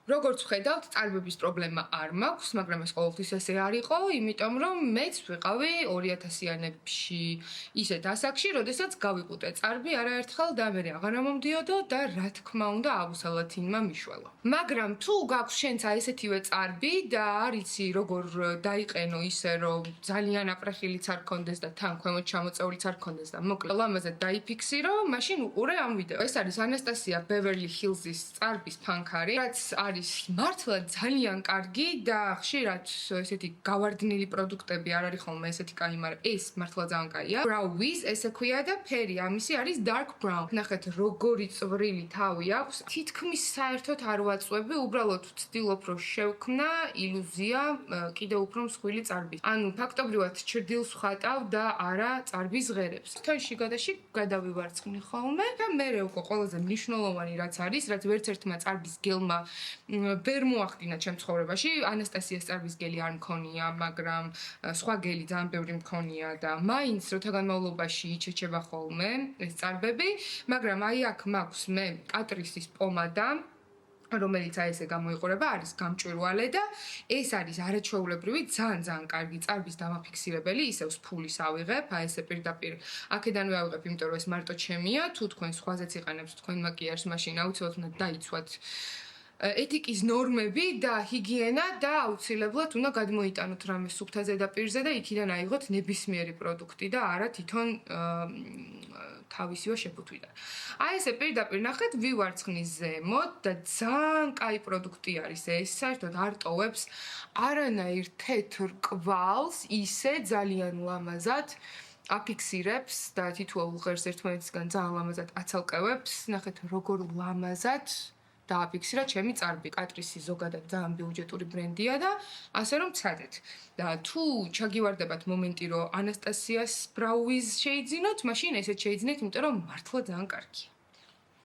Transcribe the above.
როგორც ვხედავთ, წარბების პრობლემა არ მაქვს, მაგრამ ეს ყოველთვის ესე არ იყო, იმიტომ რომ მეც ვიყავი 2000-იანებში ისეთ ასაკში, როდესაც გავიყუტე წარბი არაერთხელ და მე აღარ მომდიოდო და რა თქმა უნდა აბუსალათინმა მიშველა. მაგრამ თუ გაქვს შენც ესეთივე წარბი და არიცი როგორ დაიყენო ისე რომ ძალიან აპრახილიც არ კონდეს და თან ქვემოთ ჩამოწეულიც არ კონდეს და მოკლედ ლამაზე დაიფიქსირო, მაშინ უყურე ამ ვიდეოს. ეს არის ანასტასია ბევერლი ჰილზის წარბის ფანქარი, რაც არის მართლა ძალიან კარგი და ხშირად ესეთი გავარდნილი პროდუქტები არ არის ხოლმე ესეთი კაი, მაგრამ ეს მართლა ძალიან კაია. Brow Wiz ესე ქვია და ფერი ამისი არის dark brown. ნახეთ როგორი წვრილი თავი აქვს. თითქმის საერთოდ არ ვაწვევი, უბრალოდ ვცდილობ რომ შევქმნა ილუზია კიდევ უფრო მსხვილი წარბის. ანუ ფაქტობრივად ჩრდილს ვხატავ და არა წარბის ღერებს. თონში გადაში გადავივარცხნი ხოლმე და მერე უკვე ყველაზე მნიშვნელოვანი რაც არის, რაც ვერც ერთმა წარბის გელმა ვერ მოახდინა ჩემ ცხოვრებაში. ანასტასიას წარბის გელი არ მქონია, მაგრამ სხვა გელი ძალიან ბევრი მქონია და მაინც როთა განმავლობაში იჩეჩება ხოლმე ეს წარბები, მაგრამ აი აქ მაქვს მე კატრისის პომადა, რომელიც აი ესე გამოიყურება, არის გამჭვირვალე და ეს არის არაჩვეულებრივი ძალიან კარგი წარბის დამაფიქსირებელი, ისევ ფულის ავიღებ, აი ესე პირდაპირ აქედანვე ავიღებ, იმიტომ რომ ეს მარტო ჩემია, თუ თქვენ სხვაზეც იყენებთ თქვენ მაკიაჟს, მაშინ აუცილებლად უნდა დაიცვათ ეთიკის ნორმები და ჰიგიენა და აუცილებლად უნდა გადმოიტანოთ რამე სუფთა ზედაპირზე და იქიდან აიღოთ ნებისმიერი პროდუქტი და არა თვითონ თავისივე შეფუთვიდან. აი ესე პირდაპირ ნახეთ, ვივარცხნი ზემოთ და ძალიან კაი პროდუქტი არის ეს, საერთოდ არ ტოვებს არანაირ თეთრ კვალს, ისე ძალიან ლამაზად აფიქსირებს და თითოეულ ღერს ერთმანეთისგან ძალიან ლამაზად აცალკევებს. ნახეთ როგორ ლამაზად დააფიქსირა ჩემი წარბი. კატრისი ზოგადად ძალიან ბიუჯეტური ბრენდია და ასე რომ ცადეთ. და თუ ჩაგივარდებათ მომენტი, რომ ანასტასიას Brow Wiz შეიძინოთ, მაშინ ესეც შეიძინეთ, იმიტომ რომ მართლა ძალიან კარგია.